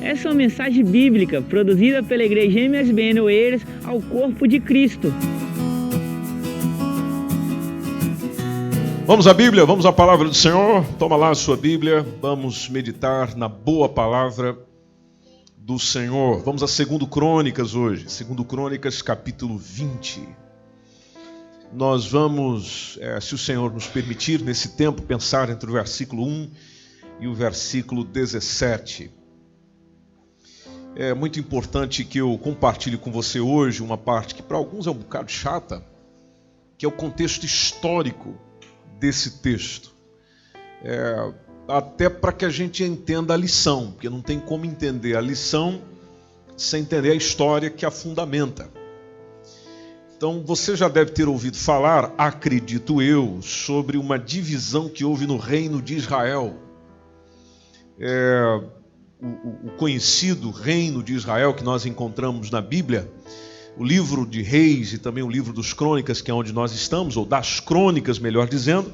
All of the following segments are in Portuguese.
Essa é uma mensagem bíblica produzida pela Igreja MSBN Oeiras ao corpo de Cristo. Vamos à Bíblia, vamos à palavra do Senhor. Toma lá a sua Bíblia, vamos meditar na boa palavra do Senhor. Vamos a 2 Crônicas hoje, 2 Crônicas capítulo 20. Nós vamos, se o Senhor nos permitir, nesse tempo, pensar entre o versículo 1 e o versículo 17. É muito importante que eu compartilhe com você hoje uma parte que para alguns é um bocado chata, que é o contexto histórico desse texto. Até para que a gente entenda a lição, porque não tem como entender a lição sem entender a história que a fundamenta. Então você já deve ter ouvido falar, acredito eu, sobre uma divisão que houve no reino de Israel. O conhecido reino de Israel que nós encontramos na Bíblia, o livro de Reis e também o livro dos Crônicas, que é onde nós estamos, ou das Crônicas, melhor dizendo,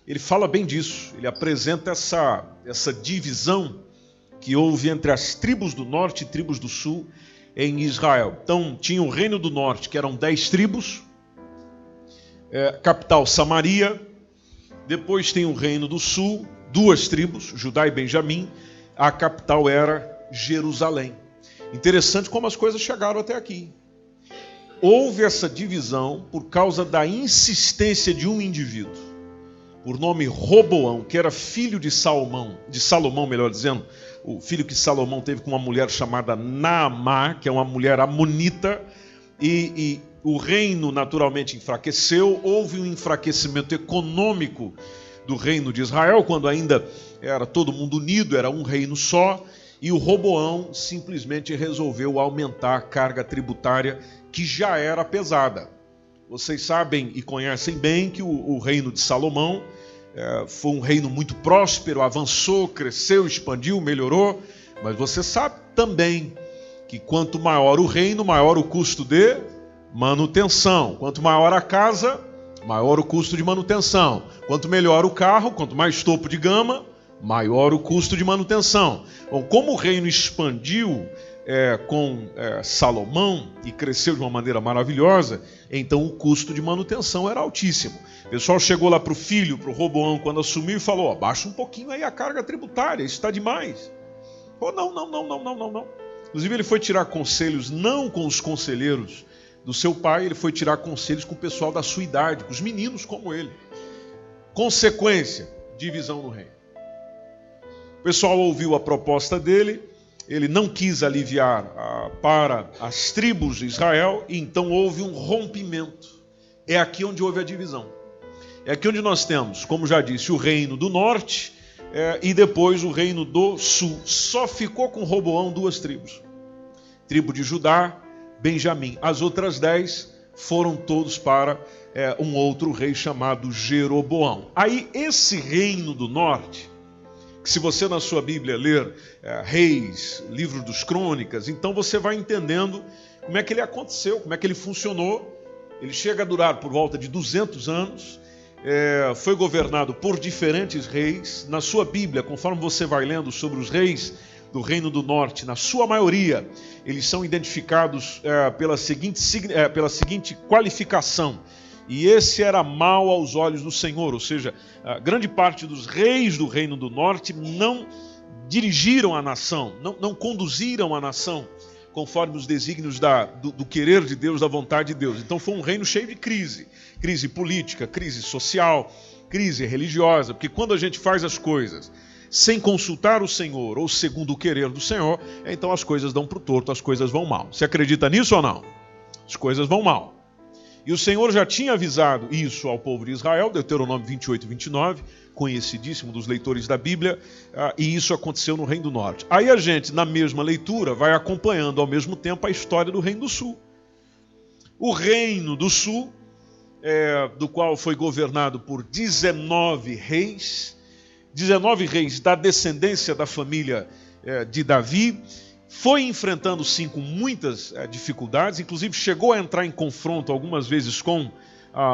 ele fala bem disso. Ele apresenta essa divisão que houve entre as tribos do norte e tribos do sul em Israel. Então, tinha o reino do norte, que eram 10 tribos, capital Samaria. Depois tem o reino do sul, 2 tribos, Judá e Benjamim. A capital era Jerusalém. Interessante como as coisas chegaram até aqui. Houve essa divisão por causa da insistência de um indivíduo, por nome Roboão, que era filho de Salomão, melhor dizendo, o filho que Salomão teve com uma mulher chamada Naamá, que é uma mulher amonita, e o reino naturalmente enfraqueceu. Houve um enfraquecimento econômico do reino de Israel, quando ainda era todo mundo unido, era um reino só, e o Roboão simplesmente resolveu aumentar a carga tributária, que já era pesada. Vocês sabem e conhecem bem que o reino de Salomão foi um reino muito próspero, avançou, cresceu, expandiu, melhorou, mas você sabe também que quanto maior o reino, maior o custo de manutenção. Quanto maior a casa, maior o custo de manutenção. Quanto melhor o carro, quanto mais topo de gama, maior o custo de manutenção. Bom, como o reino expandiu com Salomão e cresceu de uma maneira maravilhosa, então o custo de manutenção era altíssimo. O pessoal chegou lá para o filho, para o Roboão, quando assumiu, e falou: abaixa um pouquinho aí a carga tributária, isso está demais. Não. Inclusive ele foi tirar conselhos não com os conselheiros do seu pai, ele foi tirar conselhos com o pessoal da sua idade, com os meninos como ele. Consequência, divisão no reino. O pessoal ouviu a proposta dele, ele não quis aliviar para as tribos de Israel, e então houve um rompimento. É aqui onde houve a divisão. É aqui onde nós temos, como já disse, o reino do norte e depois o reino do sul. Só ficou com Roboão 2 tribos. Tribo de Judá, Benjamim. As outras 10 foram todos para um outro rei chamado Jeroboão. Aí esse reino do norte, que se você na sua Bíblia ler Reis, livro dos Crônicas, então você vai entendendo como é que ele aconteceu, como é que ele funcionou. Ele chega a durar por volta de 200 anos, foi governado por diferentes reis. Na sua Bíblia, conforme você vai lendo sobre os reis do Reino do Norte, na sua maioria, eles são identificados pela seguinte qualificação: e esse era mau aos olhos do Senhor. Ou seja, a grande parte dos reis do Reino do Norte não dirigiram a nação, não conduziram a nação conforme os desígnios do querer de Deus, da vontade de Deus. Então foi um reino cheio de crise política, crise social, crise religiosa, porque quando a gente faz as coisas sem consultar o Senhor ou segundo o querer do Senhor, então as coisas dão para o torto, as coisas vão mal. Você acredita nisso ou não? As coisas vão mal. E o Senhor já tinha avisado isso ao povo de Israel, Deuteronômio 28 e 29, conhecidíssimo dos leitores da Bíblia, e isso aconteceu no Reino do Norte. Aí a gente, na mesma leitura, vai acompanhando ao mesmo tempo a história do Reino do Sul. O Reino do Sul, do qual foi governado por 19 reis da descendência da família de Davi, foi enfrentando sim com muitas dificuldades, inclusive chegou a entrar em confronto algumas vezes com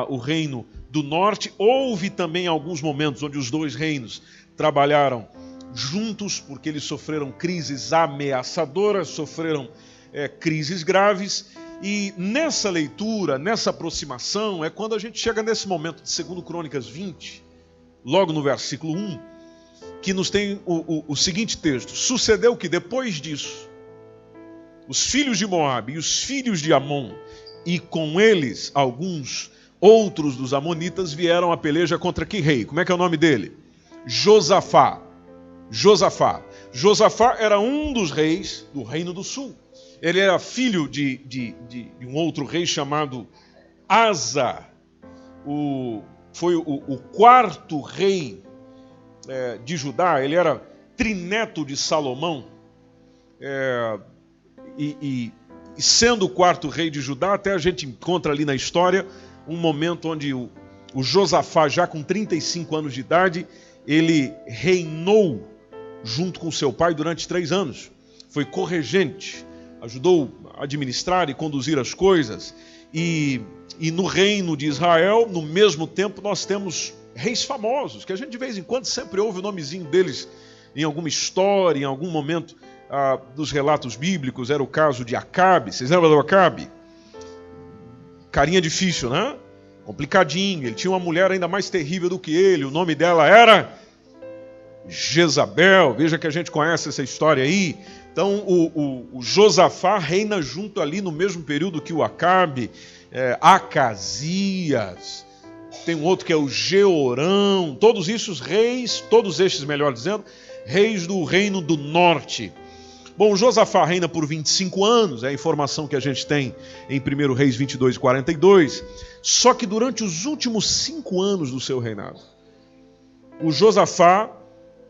o reino do norte. Houve também alguns momentos onde os dois reinos trabalharam juntos, porque eles sofreram crises ameaçadoras, sofreram crises graves. E nessa leitura, nessa aproximação, é quando a gente chega nesse momento de 2 Crônicas 20, logo no versículo 1, que nos tem o seguinte texto: sucedeu que depois disso, os filhos de Moabe e os filhos de Amon, e com eles alguns outros dos amonitas, vieram a peleja contra que rei? Como é que é o nome dele? Josafá. Josafá era um dos reis do Reino do Sul. Ele era filho de um outro rei chamado Asa. Foi o quarto rei de Judá. Ele era trineto de Salomão. E sendo o quarto rei de Judá, até a gente encontra ali na história um momento onde o Josafá, já com 35 anos de idade, ele reinou junto com seu pai durante 3 anos. Foi corregente, ajudou a administrar e conduzir as coisas. E no reino de Israel, no mesmo tempo, nós temos reis famosos, que a gente de vez em quando sempre ouve o nomezinho deles em alguma história, em algum momento dos relatos bíblicos. Era o caso de Acabe. Vocês lembram do Acabe? Carinha difícil, né? Complicadinho. Ele tinha uma mulher ainda mais terrível do que ele. O nome dela era Jezabel. Veja que a gente conhece essa história aí. Então o Josafá reina junto ali no mesmo período que o Acabe, Acasias, tem um outro que é o Jeorão, todos estes, melhor dizendo, reis do reino do norte. Bom, Josafá reina por 25 anos, é a informação que a gente tem em 1 Reis 22 e 42, só que durante os últimos 5 anos do seu reinado, o Josafá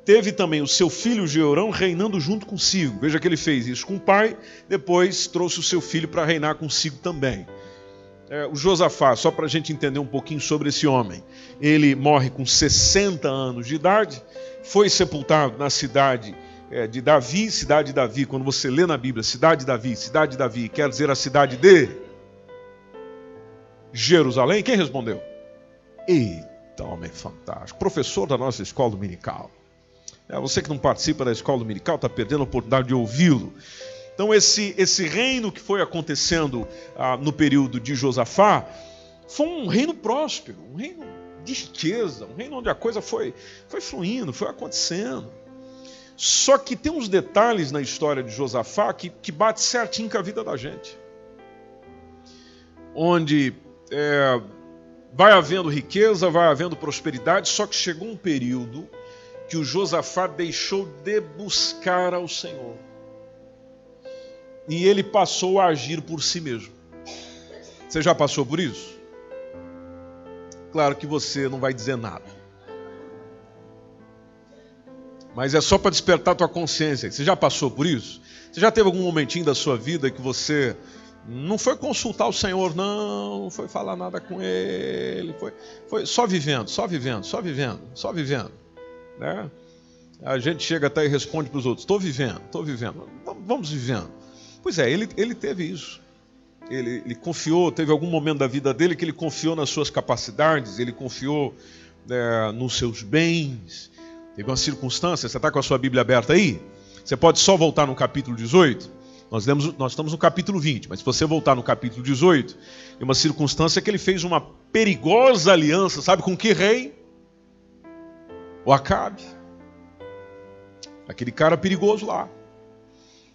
teve também o seu filho Jeorão reinando junto consigo. Veja que ele fez isso com o pai, depois trouxe o seu filho para reinar consigo também. O Josafá, só para a gente entender um pouquinho sobre esse homem, ele morre com 60 anos de idade, foi sepultado na cidade de Davi. Quando você lê na Bíblia cidade de Davi, quer dizer a cidade de Jerusalém. Quem respondeu? Eita, homem fantástico, professor da nossa escola dominical. Você que não participa da escola dominical está perdendo a oportunidade de ouvi-lo. Então esse reino que foi acontecendo no período de Josafá foi um reino próspero, um reino de riqueza, um reino onde a coisa foi fluindo, foi acontecendo. Só que tem uns detalhes na história de Josafá que bate certinho com a vida da gente. Onde vai havendo riqueza, vai havendo prosperidade, só que chegou um período que o Josafá deixou de buscar ao Senhor. E ele passou a agir por si mesmo. Você já passou por isso? Claro que você não vai dizer nada. Mas é só para despertar a tua consciência. Você já passou por isso? Você já teve algum momentinho da sua vida que você não foi consultar o Senhor, não foi falar nada com Ele, foi só vivendo. Né? A gente chega até e responde para os outros: estou vivendo, vamos vivendo. Pois é, ele teve isso. Ele confiou, teve algum momento da vida dele que ele confiou nas suas capacidades, ele confiou nos seus bens. Teve uma circunstância, você está com a sua Bíblia aberta aí? Você pode só voltar no capítulo 18. Nós estamos no capítulo 20, mas se você voltar no capítulo 18, tem uma circunstância que ele fez uma perigosa aliança, sabe com que rei? O Acabe. Aquele cara perigoso lá.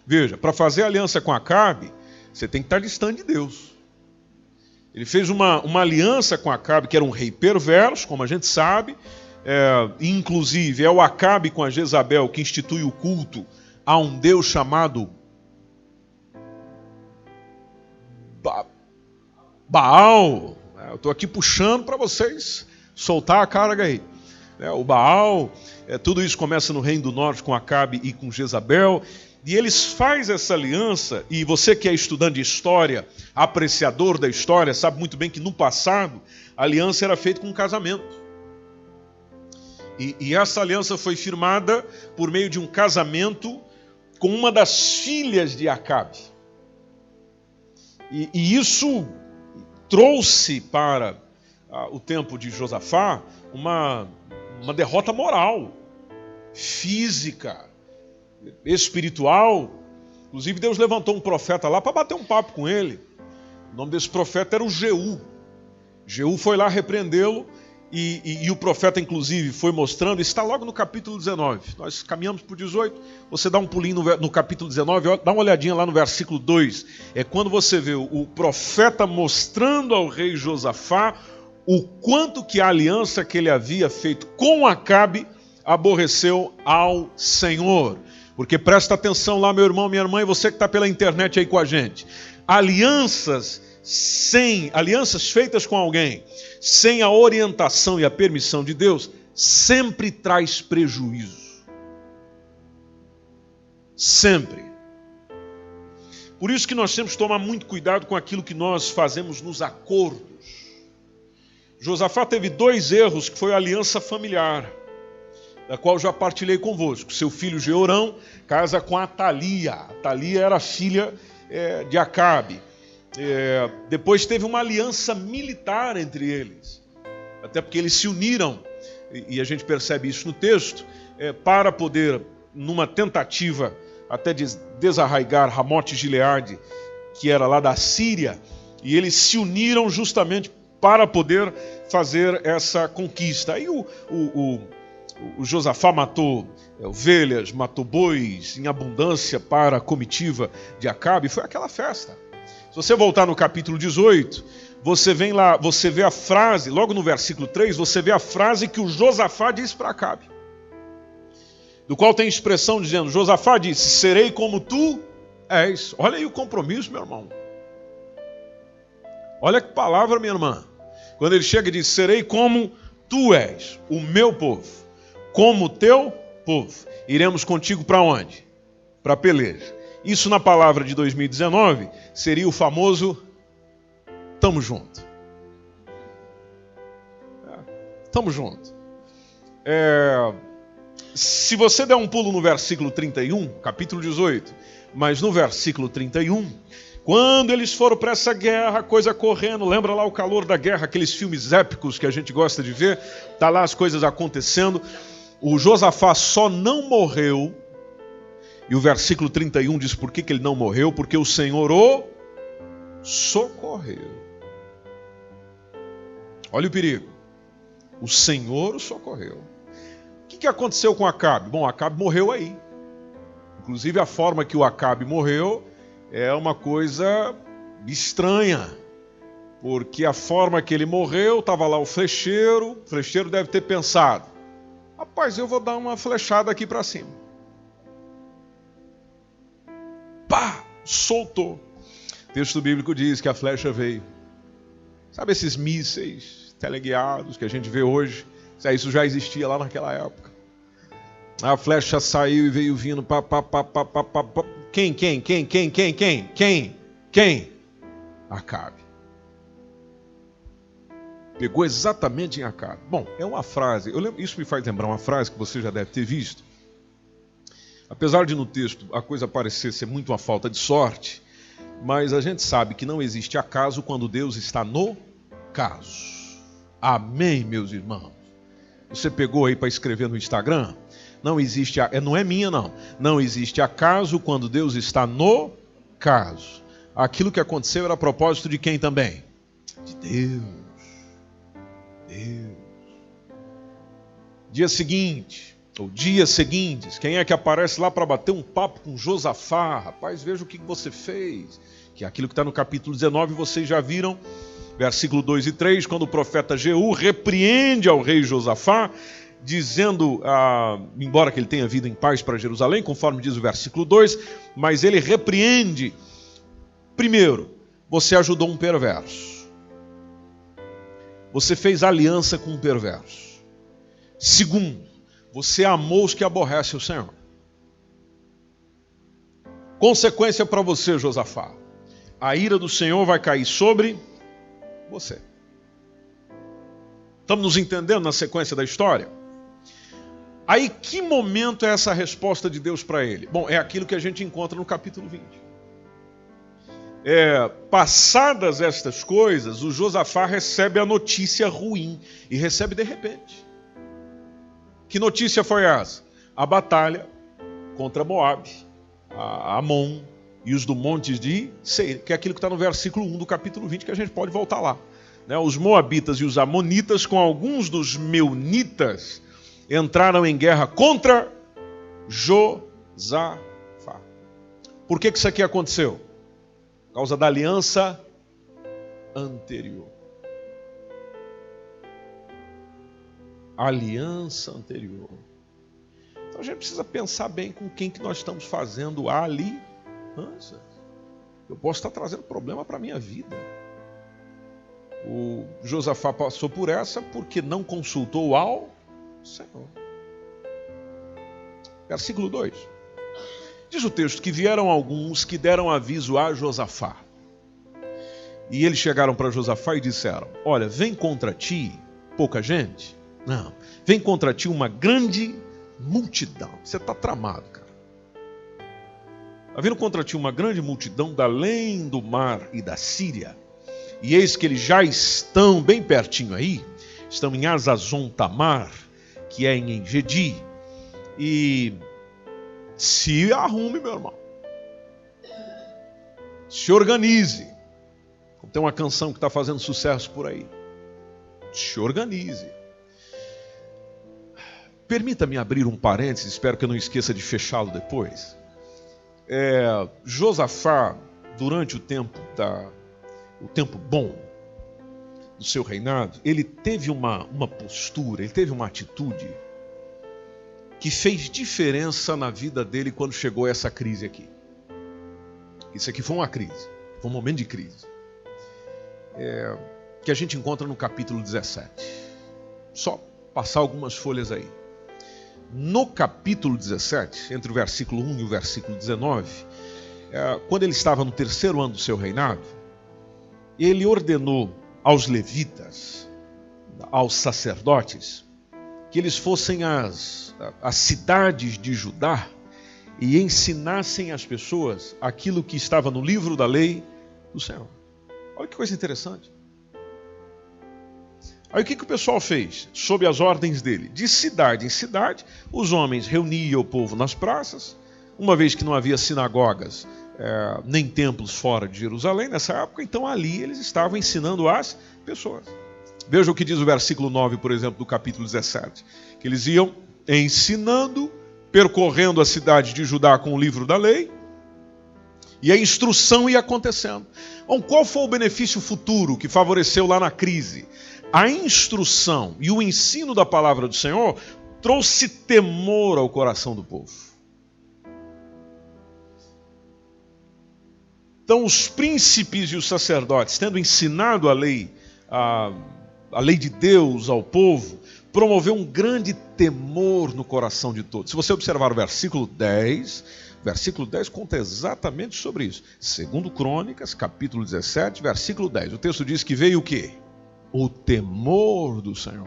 Veja, para fazer aliança com Acabe, você tem que estar distante de Deus. Ele fez uma aliança com Acabe, que era um rei perverso, como a gente sabe. Inclusive, é o Acabe com a Jezabel que institui o culto a um Deus chamado Baal. Eu estou aqui puxando para vocês soltar a carga aí. O Baal, tudo isso começa no Reino do Norte com Acabe e com Jezabel. E eles fazem essa aliança, e você que é estudante de história, apreciador da história, sabe muito bem que no passado a aliança era feita com um casamento. E essa aliança foi firmada por meio de um casamento com uma das filhas de Acabe. E isso trouxe para o tempo de Josafá uma derrota moral. física, espiritual. Inclusive Deus levantou um profeta lá para bater um papo com ele. O nome desse profeta era o Jeú. Jeú foi lá repreendê-lo e o profeta inclusive foi mostrando, está logo no capítulo 19. Nós caminhamos para o 18, você dá um pulinho no capítulo 19, dá uma olhadinha lá no versículo 2. É quando você vê o profeta mostrando ao rei Josafá o quanto que a aliança que ele havia feito com Acabe aborreceu ao Senhor. Porque presta atenção lá, meu irmão, minha irmã, e você que está pela internet aí com a gente. Alianças feitas com alguém, sem a orientação e a permissão de Deus, sempre traz prejuízo. Sempre. Por isso que nós temos que tomar muito cuidado com aquilo que nós fazemos nos acordos. Josafá teve 2 erros, que foi a aliança familiar, da qual já partilhei convosco. Seu filho Jeorão casa com a Atalia. A Atalia era filha de Acabe. Depois teve uma aliança militar entre eles. Até porque eles se uniram, e a gente percebe isso no texto, para poder, numa tentativa até de desarraigar Ramote Gileade, que era lá da Síria, e eles se uniram justamente para poder fazer essa conquista. Aí o Josafá matou ovelhas, matou bois em abundância para a comitiva de Acabe. Foi aquela festa. Se você voltar no capítulo 18, você vem lá, você vê a frase, logo no versículo 3, você vê a frase que o Josafá disse para Acabe. Do qual tem expressão dizendo, Josafá disse, serei como tu és. Olha aí o compromisso, meu irmão. Olha que palavra, minha irmã. Quando ele chega e diz, serei como tu és, o meu povo, como o teu povo. Iremos contigo para onde? Para a peleja. Isso na palavra de 2019 seria o famoso tamo junto. Tamo junto. Se você der um pulo no versículo 31, capítulo 18, mas no versículo 31, quando eles foram para essa guerra, coisa correndo, lembra lá o calor da guerra, aqueles filmes épicos que a gente gosta de ver, tá lá as coisas acontecendo, o Josafá só não morreu, e o versículo 31 diz por que ele não morreu, porque o Senhor o socorreu. Olha o perigo, o Senhor o socorreu. O que aconteceu com Acabe? Bom, Acabe morreu aí. Inclusive a forma que o Acabe morreu é uma coisa estranha. Porque a forma que ele morreu, estava lá o flecheiro deve ter pensado, rapaz, eu vou dar uma flechada aqui para cima. Pá! Soltou. O texto bíblico diz que a flecha veio. Sabe esses mísseis teleguiados que a gente vê hoje? Isso já existia lá naquela época. A flecha saiu e veio vindo. Pá. Quem? Acabe. Pegou exatamente em Acabe. Bom, é uma frase. Isso me faz lembrar uma frase que você já deve ter visto. Apesar de no texto a coisa parecer ser muito uma falta de sorte, mas a gente sabe que não existe acaso quando Deus está no caso. Amém, meus irmãos? Você pegou aí para escrever no Instagram? Não existe, não é minha não. Não existe acaso quando Deus está no caso. Aquilo que aconteceu era a propósito de quem também? De Deus. Dias seguintes, quem é que aparece lá para bater um papo com Josafá? Rapaz, veja o que você fez. Que é aquilo que está no capítulo 19, vocês já viram. Versículo 2 e 3, quando o profeta Jeú repreende ao rei Josafá, dizendo, embora que ele tenha vindo em paz para Jerusalém, conforme diz o versículo 2, mas ele repreende. Primeiro, você ajudou um perverso. Você fez aliança com um perverso. Segundo, você amou os que aborrecem o Senhor. Consequência para você, Josafá. A ira do Senhor vai cair sobre você. Estamos nos entendendo na sequência da história? Aí, que momento é essa resposta de Deus para ele? Bom, é aquilo que a gente encontra no capítulo 20. Passadas estas coisas, o Josafá recebe a notícia ruim. E recebe de repente. Que notícia foi essa? a batalha contra Moabe, a Amon e os do montes de Seir, que é aquilo que está no versículo 1 do capítulo 20, que a gente pode voltar lá. Os moabitas e os amonitas, com alguns dos meunitas, entraram em guerra contra Josafá. Por que isso aqui aconteceu? Por causa da aliança anterior. Aliança anterior. Então a gente precisa pensar bem com quem que nós estamos fazendo a aliança. Eu posso estar trazendo problema para a minha vida. O Josafá passou por essa porque não consultou ao Senhor. Versículo 2. Diz o texto que vieram alguns que deram aviso a Josafá. E eles chegaram para Josafá e disseram: olha, vem contra ti pouca gente? Não. Vem contra ti uma grande multidão. Você está tramado, cara. Está vindo contra ti uma grande multidão da além do mar e da Síria. E eis que eles já estão bem pertinho aí. Estão em Azazon Tamar, que é em Engedi. E se arrume, meu irmão. Se organize. Tem uma canção que está fazendo sucesso por aí. Se organize. Permita-me abrir um parênteses, espero que eu não esqueça de fechá-lo depois. Josafá, durante o tempo bom do seu reinado, ele teve uma postura, ele teve uma atitude que fez diferença na vida dele quando chegou essa crise aqui. Isso aqui foi uma crise, foi um momento de crise. Que a gente encontra no capítulo 17. Só passar algumas folhas aí. No capítulo 17, entre o versículo 1 e o versículo 19, quando ele estava no 3º ano do seu reinado, ele ordenou aos levitas, aos sacerdotes, que eles fossem às cidades de Judá e ensinassem às pessoas aquilo que estava no livro da lei do Senhor. Olha que coisa interessante. Aí o que o pessoal fez? Sob as ordens dele, de cidade em cidade, os homens reuniam o povo nas praças, uma vez que não havia sinagogas, nem templos fora de Jerusalém nessa época, então ali eles estavam ensinando as pessoas. Veja o que diz o versículo 9, por exemplo, do capítulo 17, que eles iam ensinando, percorrendo a cidade de Judá com o livro da lei, e a instrução ia acontecendo. Bom, qual foi o benefício futuro que favoreceu lá na crise? A instrução e o ensino da palavra do Senhor trouxe temor ao coração do povo. Então os príncipes e os sacerdotes, tendo ensinado a lei de Deus ao povo, promoveu um grande temor no coração de todos. Se você observar o versículo 10 conta exatamente sobre isso. 2 Crônicas, capítulo 17, versículo 10. O texto diz que veio o quê? O temor do Senhor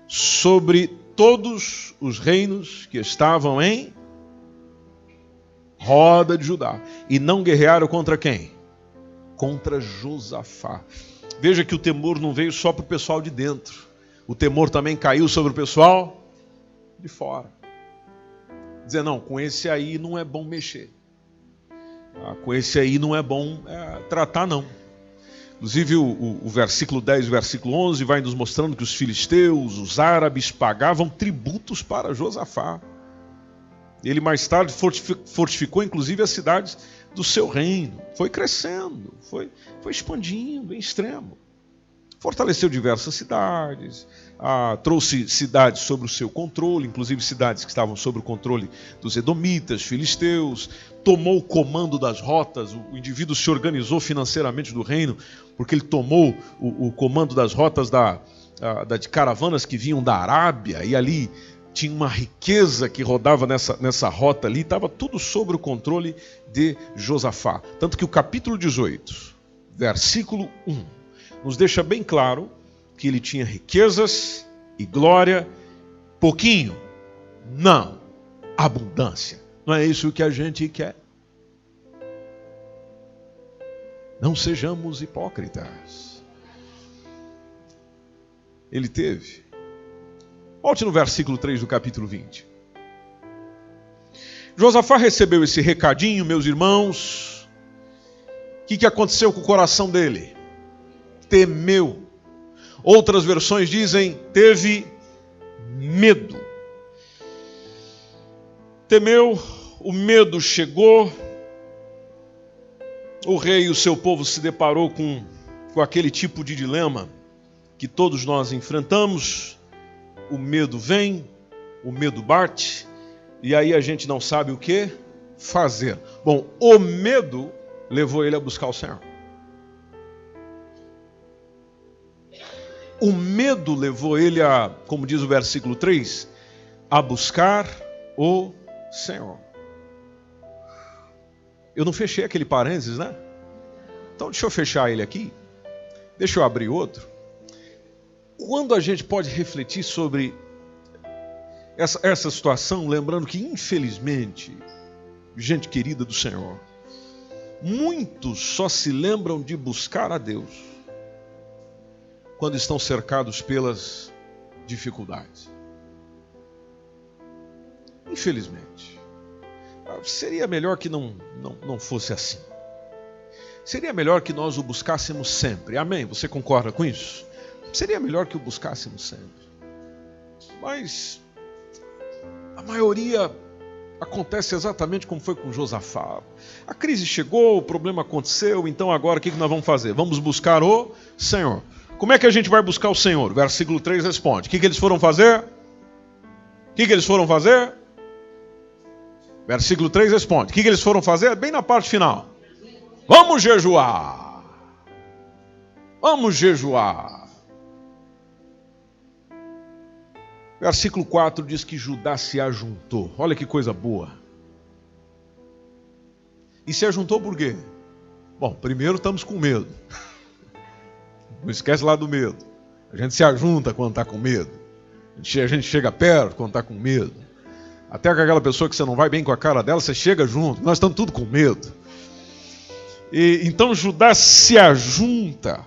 sobre todos os reinos que estavam em roda de Judá. E não guerrearam contra quem? Contra Josafá. Veja que o temor não veio só para o pessoal de dentro. O temor também caiu sobre o pessoal de fora. Dizer, não, com esse aí não é bom mexer. Com esse aí não é bom tratar, não. Inclusive o versículo 10 e o versículo 11 vai nos mostrando que os filisteus, os árabes, pagavam tributos para Josafá. Ele mais tarde fortificou inclusive as cidades do seu reino. Foi crescendo, foi expandindo em extremo. Fortaleceu diversas cidades, trouxe cidades sob o seu controle, inclusive cidades que estavam sob o controle dos edomitas, filisteus, tomou o comando das rotas, o indivíduo se organizou financeiramente do reino, porque ele tomou o comando das rotas de caravanas que vinham da Arábia, e ali tinha uma riqueza que rodava nessa rota ali, estava tudo sob o controle de Josafá. Tanto que o capítulo 18, versículo 1, nos deixa bem claro que ele tinha riquezas e glória, pouquinho, não, abundância. Não é isso que a gente quer. Não sejamos hipócritas. Ele teve. Volte no versículo 3 do capítulo 20. Josafá recebeu esse recadinho, meus irmãos. O que aconteceu com o coração dele? Temeu. Outras versões dizem, teve medo. Temeu, o medo chegou. O rei e o seu povo se deparou com aquele tipo de dilema que todos nós enfrentamos. O medo vem, o medo bate, e aí a gente não sabe o que fazer. Bom, o medo levou ele a buscar o Senhor. O medo levou ele a, como diz o versículo 3, a buscar o Senhor. Eu não fechei aquele parênteses, né? Então deixa eu fechar ele aqui. Deixa eu abrir outro. Quando a gente pode refletir sobre essa situação, lembrando que, infelizmente, gente querida do Senhor, muitos só se lembram de buscar a Deus quando estão cercados pelas dificuldades. Infelizmente. Seria melhor que não fosse assim. Seria melhor que nós o buscássemos sempre. Amém? Você concorda com isso? Seria melhor que o buscássemos sempre. Mas a maioria acontece exatamente como foi com Josafá. A crise chegou, o problema aconteceu, então agora o que nós vamos fazer? Vamos buscar o Senhor. Como é que a gente vai buscar o Senhor? Versículo 3 responde. O que eles foram fazer? O que eles foram fazer? Versículo 3 responde. O que eles foram fazer? Bem na parte final. Vamos jejuar. Vamos jejuar. Versículo 4 diz que Judá se ajuntou. Olha que coisa boa. E se ajuntou por quê? Bom, primeiro estamos com medo. Não esquece lá do medo. A gente se ajunta quando está com medo. A gente chega perto quando está com medo. Até com aquela pessoa que você não vai bem com a cara dela, você chega junto. Nós estamos tudo com medo. E então Judá se ajunta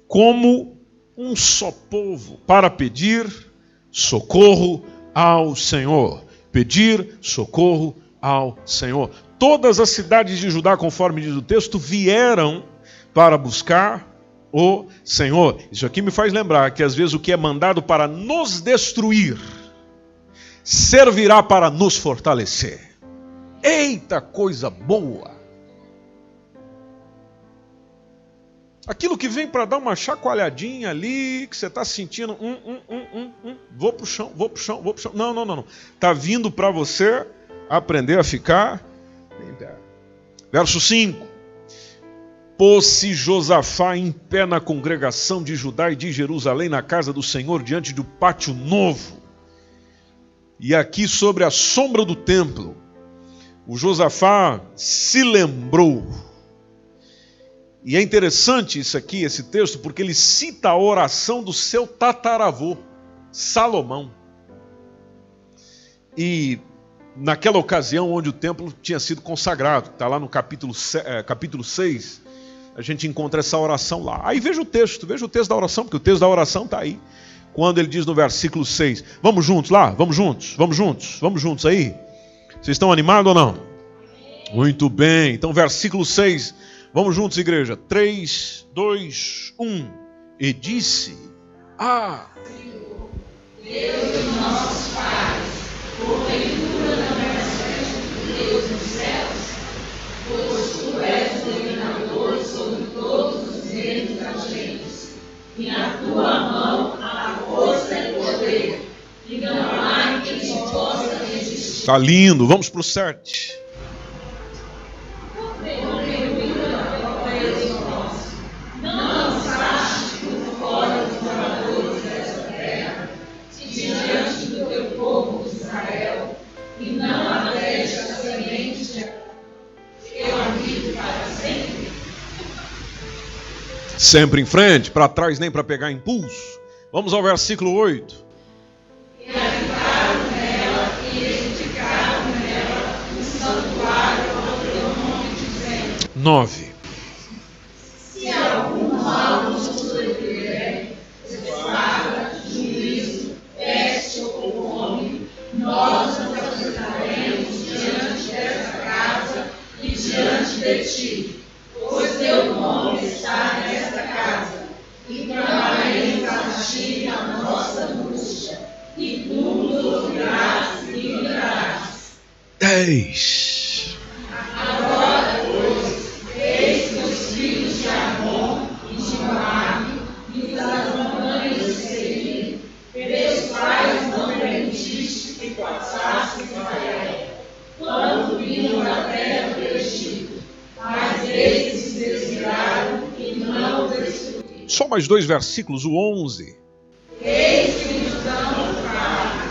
como um só povo para pedir socorro ao Senhor. Pedir socorro ao Senhor. Todas as cidades de Judá, conforme diz o texto, vieram para buscar o Senhor. Isso aqui me faz lembrar que às vezes o que é mandado para nos destruir servirá para nos fortalecer. Eita, coisa boa! Aquilo que vem para dar uma chacoalhadinha ali, que você está sentindo, vou para o chão, vou para o chão, vou para o chão. Não. Está vindo para você aprender a ficar em pé. Verso 5. Pôs-se Josafá em pé na congregação de Judá e de Jerusalém, na casa do Senhor, diante do pátio novo. E aqui sobre a sombra do templo, o Josafá se lembrou. E é interessante isso aqui, esse texto, porque ele cita a oração do seu tataravô, Salomão. E naquela ocasião onde o templo tinha sido consagrado, está lá no capítulo 6, a gente encontra essa oração lá. Aí veja o texto da oração, porque o texto da oração está aí. Quando ele diz no versículo 6, vamos juntos lá, vamos juntos aí. Vocês estão animados ou não? Muito bem, então versículo 6, vamos juntos, igreja. 3, 2, 1. E disse: Deus dos nossos pais, porventura não és Deus dos céus, pois tu és o dominador sobre todos os reinos das gentes, e na tua mão há força e poder, e não há quem te possa resistir. Está lindo, vamos para o 7. 'Diante do teu povo de Israel, e não abreje a semente, eu habito para sempre. Sempre em frente, para trás nem para pegar impulso. Vamos ao versículo 8. E habitaram nela e edificaram nela um santuário ao teu nome, dizendo: 9. Se algum mal nos sobrevier, espada, juízo, peste ou fome, nós nos apresentaremos diante ti, pois teu nome está nesta casa, e clamaremos a ti na nossa angústia, e tu nos ouvirás e livrarás. 10. Agora, pois, eis que os filhos de Amon e de Moabe e das montanhas de Seir, pelos quais não permitiste que passasse Israel, quando vinham da terra do Egito, mas eles se desviaram e não o destruíram. Só mais 2 versículos, o 11. Eis que nos dão carne,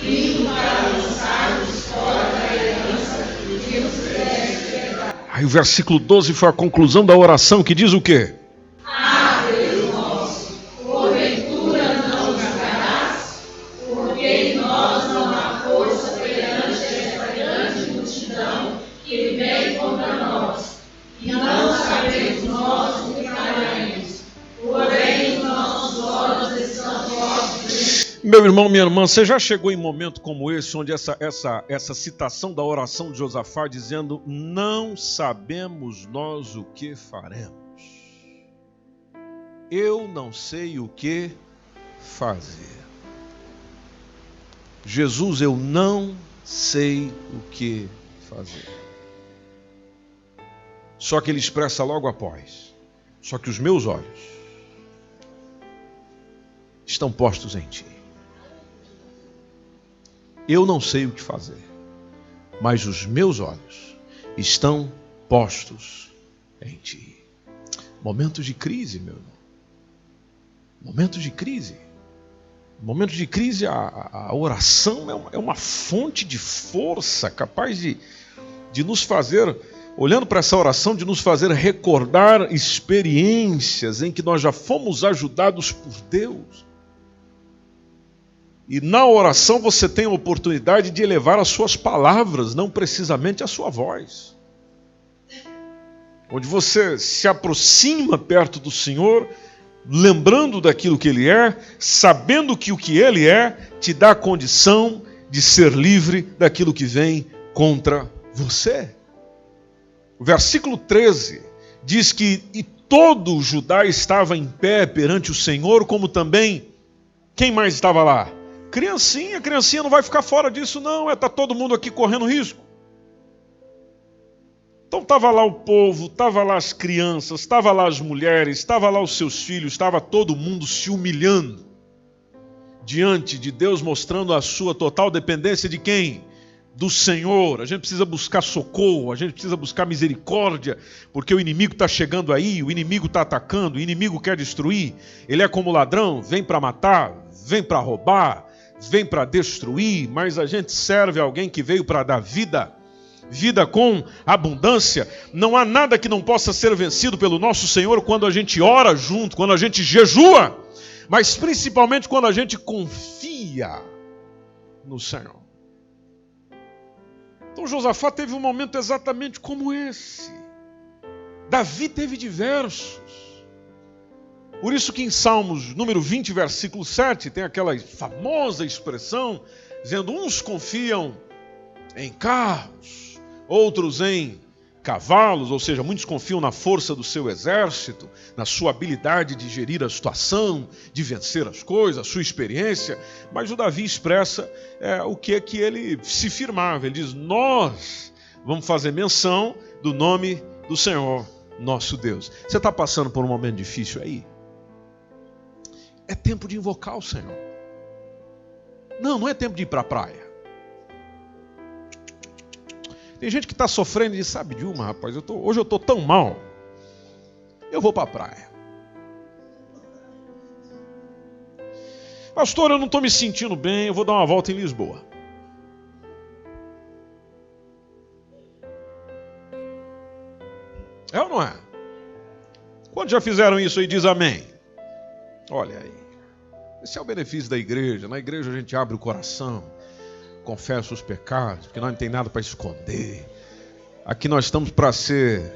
vindo para lançar-nos fora da herança que nos deste herdar. Aí o versículo 12 foi a conclusão da oração, que diz o quê? Ah, Deus nosso, porventura não julgarás, porque em nós não há força perante esta grande multidão que vem contra nós, e não sabemos nós o que faremos, porém os nossos olhos estão postos. Meu irmão, minha irmã, você já chegou em momento como esse, onde essa citação da oração de Josafá dizendo: não sabemos nós o que faremos. Eu não sei o que fazer. Jesus, eu não sei o que fazer. Só que ele expressa logo após: só que os meus olhos estão postos em ti. Eu não sei o que fazer, mas os meus olhos estão postos em ti. Momentos de crise, meu irmão. Momentos de crise. Momentos de crise, a oração é uma fonte de força capaz de nos fazer, olhando para essa oração, de nos fazer recordar experiências em que nós já fomos ajudados por Deus. E na oração você tem a oportunidade de elevar as suas palavras, não precisamente a sua voz. Onde você se aproxima perto do Senhor, lembrando daquilo que Ele é, sabendo que o que Ele é te dá a condição de ser livre daquilo que vem contra você. O versículo 13 diz que e todo Judá estava em pé perante o Senhor, como também, quem mais estava lá? Criancinha não vai ficar fora disso não, está todo mundo aqui correndo risco. Então estava lá o povo, estava lá as crianças, estava lá as mulheres, estava lá os seus filhos, estava todo mundo se humilhando diante de Deus, mostrando a sua total dependência de quem? Do Senhor. A gente precisa buscar socorro, a gente precisa buscar misericórdia, porque o inimigo está chegando aí, o inimigo está atacando, o inimigo quer destruir. Ele é como ladrão, vem para matar, vem para roubar, vem para destruir, mas a gente serve a alguém que veio para dar vida, vida com abundância. Não há nada que não possa ser vencido pelo nosso Senhor quando a gente ora junto, quando a gente jejua, mas principalmente quando a gente confia no Senhor. Então Josafá teve um momento exatamente como esse. Davi teve diversos. Por isso que em Salmos número 20, versículo 7, tem aquela famosa expressão, dizendo: uns confiam em carros, outros em cavalos, ou seja, muitos confiam na força do seu exército, na sua habilidade de gerir a situação, de vencer as coisas, a sua experiência. Mas o Davi expressa o que é que ele se firmava. Ele diz: nós vamos fazer menção do nome do Senhor, nosso Deus. Você está passando por um momento difícil aí? É tempo de invocar o Senhor. Não é tempo de ir para a praia. Tem gente que está sofrendo e diz: sabe de uma, rapaz, hoje eu estou tão mal, eu vou para a praia. Pastor, eu não estou me sentindo bem, eu vou dar uma volta em Lisboa. É ou não é? Quantos já fizeram isso aí? Diz amém. Olha aí, esse é o benefício da igreja. Na igreja a gente abre o coração, confessa os pecados, porque nós não tem nada para esconder. Aqui nós estamos para ser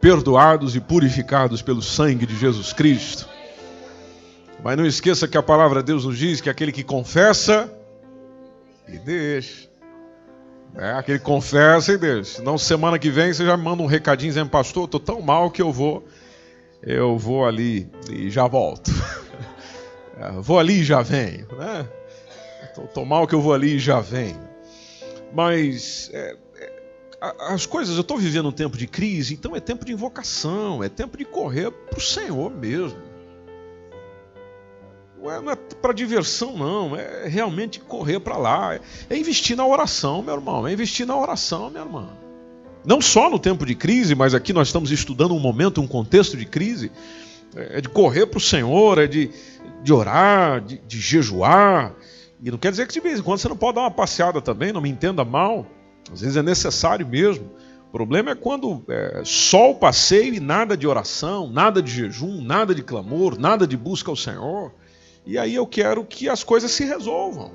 perdoados e purificados pelo sangue de Jesus Cristo. Mas não esqueça que a palavra de Deus nos diz que aquele que confessa e deixa Aquele confessa e deixa. Senão semana que vem você já me manda um recadinho dizendo, pastor, eu estou tão mal que eu vou ali e já volto. Vou ali e já venho, né? Estou mal que eu vou ali e já venho. Mas as coisas, eu estou vivendo um tempo de crise, então é tempo de invocação, é tempo de correr para o Senhor mesmo. Não é para diversão, não. É realmente correr para lá. É investir na oração, meu irmão. É investir na oração, minha irmã. Não só no tempo de crise, mas aqui nós estamos estudando um momento, um contexto de crise. É de correr para o Senhor, é de orar, de jejuar. E não quer dizer que de vez em quando você não pode dar uma passeada também, não me entenda mal. Às vezes é necessário mesmo. O problema é quando só o passeio e nada de oração, nada de jejum, nada de clamor, nada de busca ao Senhor. E aí eu quero que as coisas se resolvam.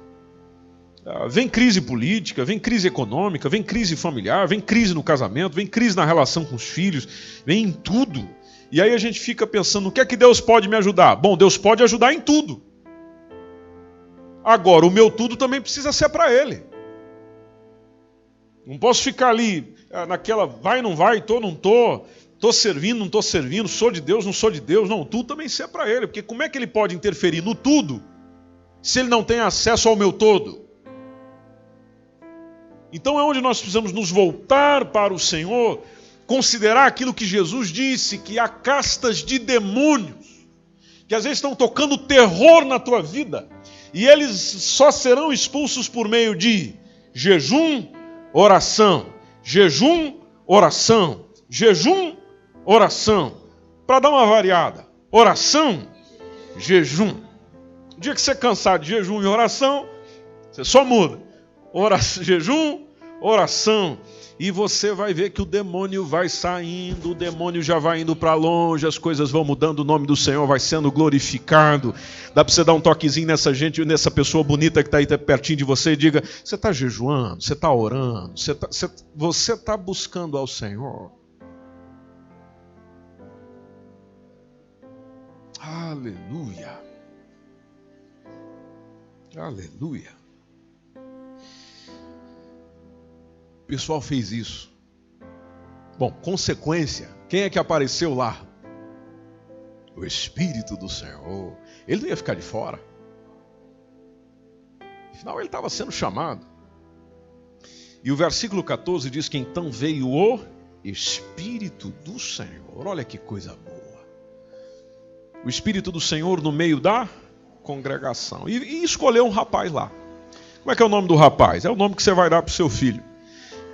Vem crise política, vem crise econômica, vem crise familiar, vem crise no casamento, vem crise na relação com os filhos, vem em tudo. E aí a gente fica pensando, no que é que Deus pode me ajudar? Bom, Deus pode ajudar em tudo. Agora, o meu tudo também precisa ser para Ele. Não posso ficar ali naquela vai, não vai, tô, não tô. Estou servindo, não estou servindo, sou de Deus, não sou de Deus. Não, tudo também ser para Ele. Porque como é que Ele pode interferir no tudo se Ele não tem acesso ao meu todo? Então é onde nós precisamos nos voltar para o Senhor, considerar aquilo que Jesus disse, que há castas de demônios, que às vezes estão tocando terror na tua vida, e eles só serão expulsos por meio de jejum, oração. Jejum, oração. Jejum, oração, para dar uma variada. Oração, jejum. O dia que você cansar de jejum e oração, você só muda. Jejum, oração. E você vai ver que o demônio vai saindo, o demônio já vai indo para longe, as coisas vão mudando, o nome do Senhor vai sendo glorificado. Dá para você dar um toquezinho nessa gente, nessa pessoa bonita que está aí pertinho de você e diga, você está jejuando, você está orando, você está buscando ao Senhor. Aleluia. Aleluia. O pessoal fez isso. Bom, consequência. Quem é que apareceu lá? O Espírito do Senhor. Ele não ia ficar de fora. Afinal, ele estava sendo chamado. E o versículo 14 diz que então veio o Espírito do Senhor. Olha que coisa boa. O Espírito do Senhor no meio da congregação. E escolheu um rapaz lá. Como é que é o nome do rapaz? É o nome que você vai dar para o seu filho.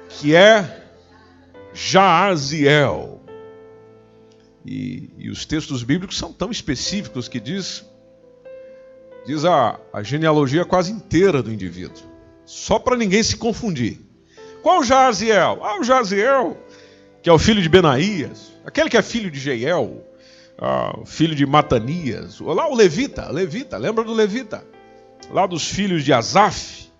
Que é Jaaziel. E os textos bíblicos são tão específicos que diz a genealogia quase inteira do indivíduo. Só para ninguém se confundir. Qual o Jaaziel? O Jaaziel, que é o filho de Benaías. Aquele que é filho de Jeiel. Filho de Matanias, lá o Levita, lembra do Levita? Lá dos filhos de Asaf.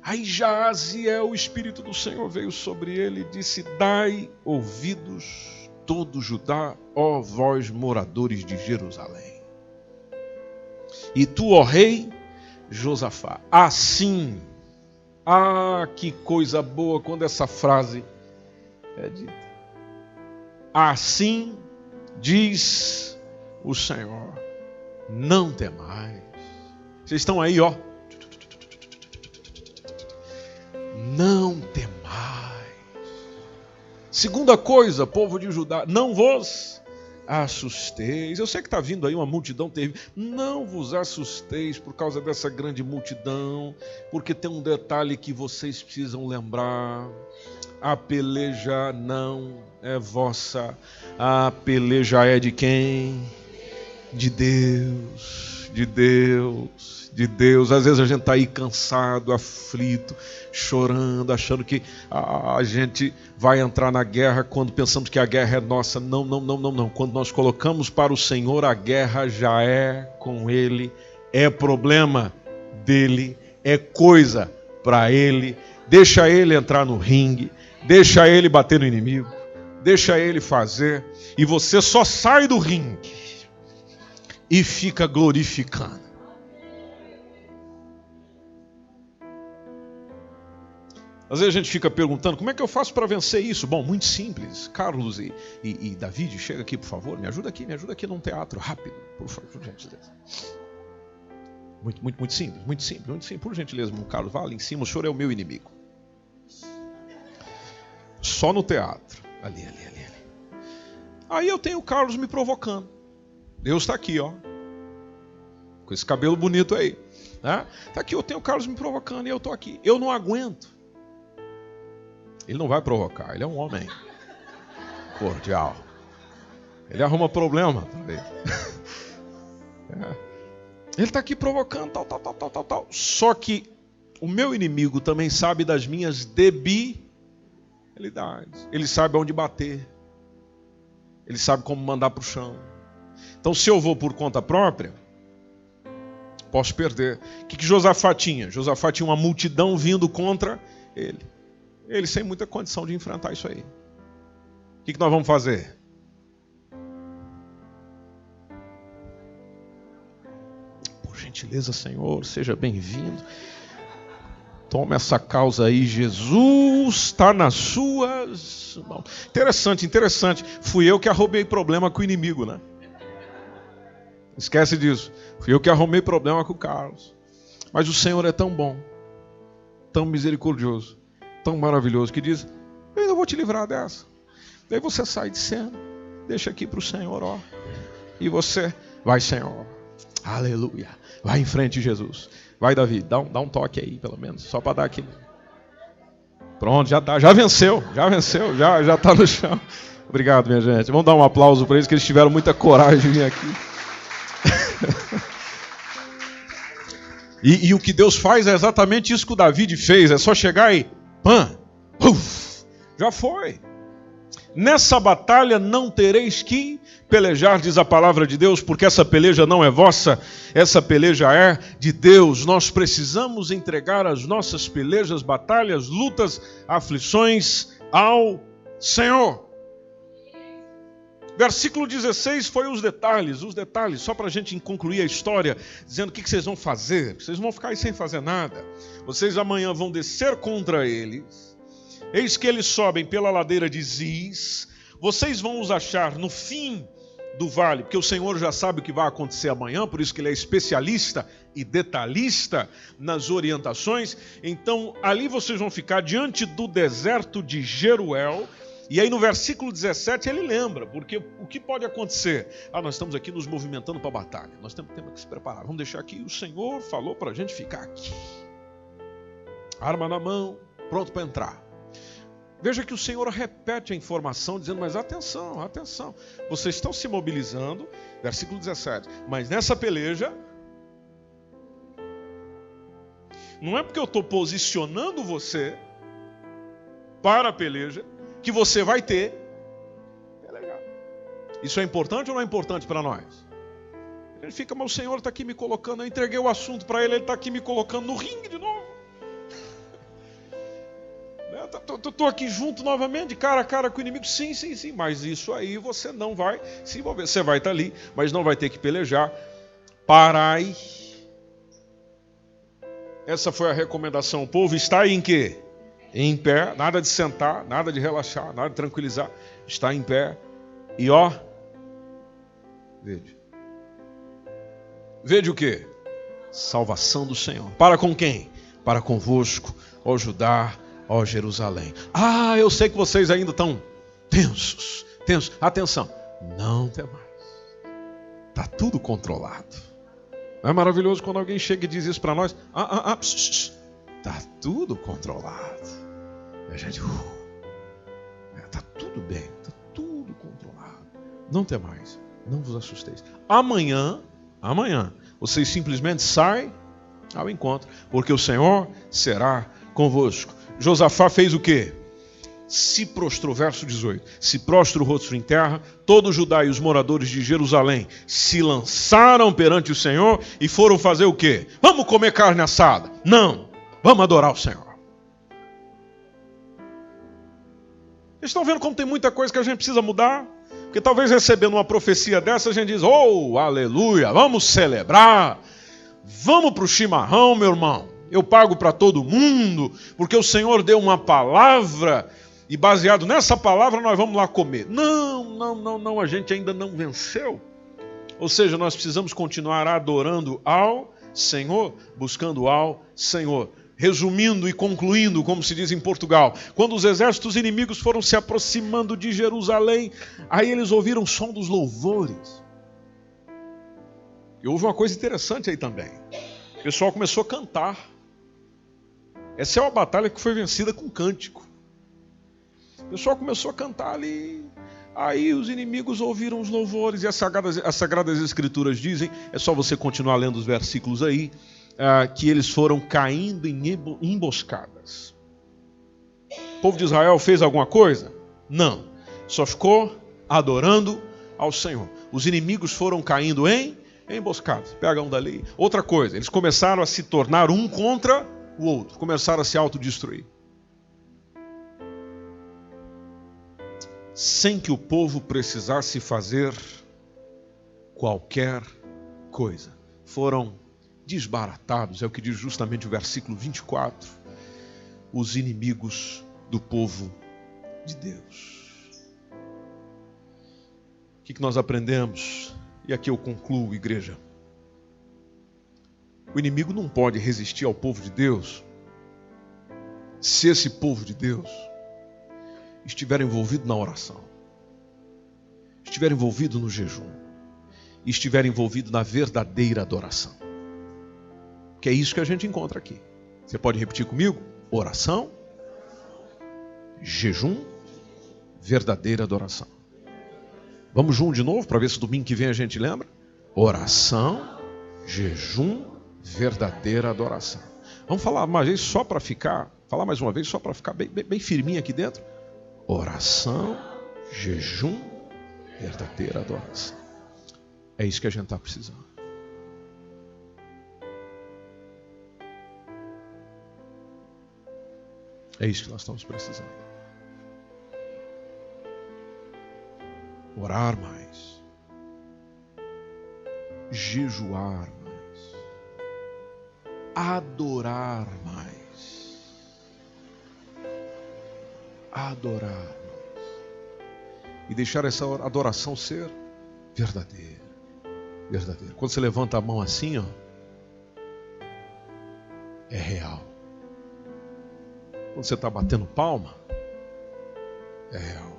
Aí Jaaziel, o Espírito do Senhor veio sobre ele e disse, dai ouvidos todo Judá, ó vós moradores de Jerusalém. E tu, ó rei Josafá, assim, que coisa boa quando essa frase é dita. Assim diz o Senhor, não temais. Vocês estão aí, ó. Não temais. Segunda coisa, povo de Judá, não vos assusteis. Eu sei que está vindo aí uma multidão terrível. Não vos assusteis por causa dessa grande multidão, porque tem um detalhe que vocês precisam lembrar. A peleja não é vossa. A peleja é de quem? De Deus. De Deus. De Deus. Às vezes a gente está aí cansado, aflito, chorando, achando que a gente vai entrar na guerra quando pensamos que a guerra é nossa. Não. Quando nós colocamos para o Senhor, a guerra já é com Ele. É problema dele. É coisa para Ele. Deixa Ele entrar no ringue. Deixa Ele bater no inimigo. Deixa Ele fazer. E você só sai do ringue e fica glorificando. Às vezes a gente fica perguntando, como é que eu faço para vencer isso? Bom, muito simples. Carlos e David, chega aqui, por favor, me ajuda aqui num teatro, rápido, por favor, por gentileza. Muito simples, muito simples. Por gentileza, meu Carlos, vá ali em cima, o senhor é o meu inimigo. Só no teatro, ali. Aí eu tenho o Carlos me provocando. Deus está aqui, ó, com esse cabelo bonito aí, né? Tá aqui, eu tenho o Carlos me provocando e eu estou aqui. Eu não aguento. Ele não vai provocar, ele é um homem cordial. Ele arruma problema para ele. Ele está aqui provocando, tal. Só que o meu inimigo também sabe das minhas debilidades. Ele sabe onde bater. Ele sabe como mandar para o chão. Então, se eu vou por conta própria, posso perder. O que Josafá tinha? Josafá tinha uma multidão vindo contra ele. Ele sem muita condição de enfrentar isso aí. O que nós vamos fazer? Por gentileza, Senhor, seja bem-vindo. Toma essa causa aí, Jesus está nas suas mãos. Interessante. Fui eu que arrumei problema com o inimigo, né? Esquece disso. Fui eu que arrumei problema com o Carlos. Mas o Senhor é tão bom, tão misericordioso, tão maravilhoso, que diz, eu ainda vou te livrar dessa. Daí você sai de cena, deixa aqui para o Senhor, ó. E você vai, Senhor. Aleluia. Vai em frente, Jesus. Vai, Davi, dá um toque aí, pelo menos, só para dar aquele. Pronto, já venceu, já está no chão. Obrigado, minha gente. Vamos dar um aplauso para eles, que eles tiveram muita coragem de vir aqui. E o que Deus faz é exatamente isso que o Davi fez, é só chegar e já foi. Nessa batalha não tereis que pelejar, diz a palavra de Deus, porque essa peleja não é vossa, essa peleja é de Deus. Nós precisamos entregar as nossas pelejas, batalhas, lutas, aflições ao Senhor. Versículo 16 foi os detalhes, só para a gente concluir a história, dizendo o que vocês vão fazer. Vocês vão ficar aí sem fazer nada. Vocês amanhã vão descer contra eles. Eis que eles sobem pela ladeira de Ziz. Vocês vão os achar no fim do vale, porque o Senhor já sabe o que vai acontecer amanhã, por isso que ele é especialista e detalhista nas orientações. Então, ali vocês vão ficar diante do deserto de Jeruel. E aí no versículo 17 ele lembra, porque o que pode acontecer? Nós estamos aqui nos movimentando para a batalha, nós temos que se preparar, vamos deixar aqui, o Senhor falou para a gente ficar aqui. Arma na mão, pronto para entrar. Veja que o Senhor repete a informação, dizendo, mas atenção, vocês estão se mobilizando, versículo 17, mas nessa peleja, não é porque eu estou posicionando você para a peleja, que você vai ter. É legal. Isso é importante ou não é importante para nós? Ele fica, mas o Senhor está aqui me colocando, eu entreguei o assunto para ele está aqui me colocando no ringue de novo. Estou aqui junto novamente, cara a cara com o inimigo. Sim, mas isso aí você não vai se envolver. Você vai estar ali, mas não vai ter que pelejar. Parai. Essa foi a recomendação. O povo está em quê? Em pé, nada de sentar, nada de relaxar, nada de tranquilizar. Está em pé e vede o quê? Salvação do Senhor. Para com quem? Para convosco, ó Judá, ó Jerusalém. Eu sei que vocês ainda estão tensos. Atenção, não tem mais. Está tudo controlado. Não é maravilhoso quando alguém chega e diz isso para nós? Está tudo controlado. A gente, está tudo bem, está tudo controlado. Não tem mais, não vos assusteis. Amanhã, vocês simplesmente saem ao encontro, porque o Senhor será convosco. Josafá fez o quê? Se prostrou, verso 18, se prostra o rosto em terra, todo Judá e os moradores de Jerusalém se lançaram perante o Senhor e foram fazer o quê? Vamos comer carne assada? Não, vamos adorar o Senhor. Vocês estão vendo como tem muita coisa que a gente precisa mudar? Porque talvez recebendo uma profecia dessa, a gente diz, aleluia, vamos celebrar, vamos para o chimarrão, meu irmão. eu pago para todo mundo, porque o Senhor deu uma palavra e baseado nessa palavra nós vamos lá comer. Não, a gente ainda não venceu. Ou seja, nós precisamos continuar adorando ao Senhor, buscando ao Senhor. Resumindo e concluindo, como se diz em Portugal, quando os exércitos inimigos foram se aproximando de Jerusalém, aí eles ouviram o som dos louvores. E houve uma coisa interessante aí também. O pessoal começou a cantar. Essa é uma batalha que foi vencida com cântico. O pessoal começou a cantar ali. Aí os inimigos ouviram os louvores. E as Sagradas Escrituras dizem, é só você continuar lendo os versículos aí, que eles foram caindo em emboscadas. O povo de Israel fez alguma coisa? Não. Só ficou adorando ao Senhor. Os inimigos foram caindo em emboscadas. Pega um dali. Outra coisa, eles começaram a se tornar um contra o outro. Começaram a se autodestruir. Sem que o povo precisasse fazer qualquer coisa. Foram desbaratados, é o que diz justamente o versículo 24, os inimigos do povo de Deus. O que nós aprendemos? E aqui eu concluo, igreja. O inimigo não pode resistir ao povo de Deus se esse povo de Deus estiver envolvido na oração, estiver envolvido no jejum, estiver envolvido na verdadeira adoração. Que é isso que a gente encontra aqui. Você pode repetir comigo? Oração, jejum, verdadeira adoração. Vamos junto de novo, para ver se domingo que vem a gente lembra? Oração, jejum, verdadeira adoração. Vamos falar mais uma vez só para ficar, bem firminho aqui dentro. Oração, jejum, verdadeira adoração. É isso que a gente está precisando. É isso que nós estamos precisando. Orar mais. Jejuar mais. Adorar mais. Adorar mais. E deixar essa adoração ser verdadeira. Verdadeira. Quando você levanta a mão assim, ó, é real. Quando você está batendo palma, é real.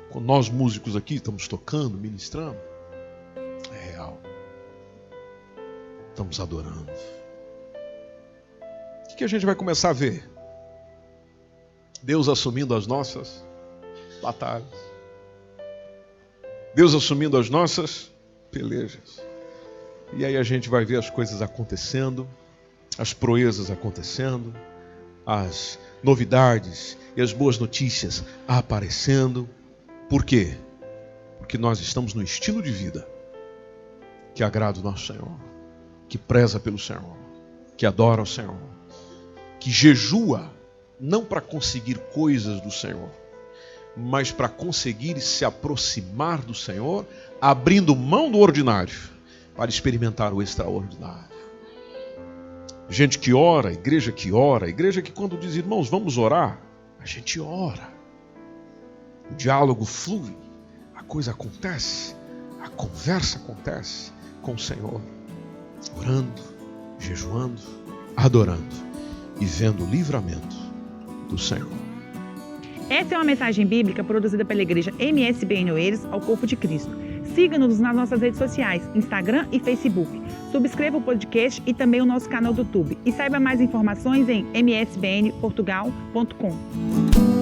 Quando nós músicos aqui estamos tocando, ministrando, é real. Estamos adorando. O que a gente vai começar a ver? Deus assumindo as nossas batalhas. Deus assumindo as nossas pelejas. E aí a gente vai ver as coisas acontecendo, as proezas acontecendo, as novidades e as boas notícias aparecendo. Por quê? Porque nós estamos no estilo de vida que agrada o nosso Senhor, que preza pelo Senhor, que adora o Senhor, que jejua não para conseguir coisas do Senhor, mas para conseguir se aproximar do Senhor, abrindo mão do ordinário para experimentar o extraordinário. Gente que ora, igreja que quando diz, irmãos, vamos orar, a gente ora. O diálogo flui, a coisa acontece, a conversa acontece com o Senhor. Orando, jejuando, adorando e vendo o livramento do Senhor. Essa é uma mensagem bíblica produzida pela igreja MSBN Oeiras ao Corpo de Cristo. Siga-nos nas nossas redes sociais, Instagram e Facebook. Subscreva o podcast e também o nosso canal do YouTube. E saiba mais informações em msbnportugal.com.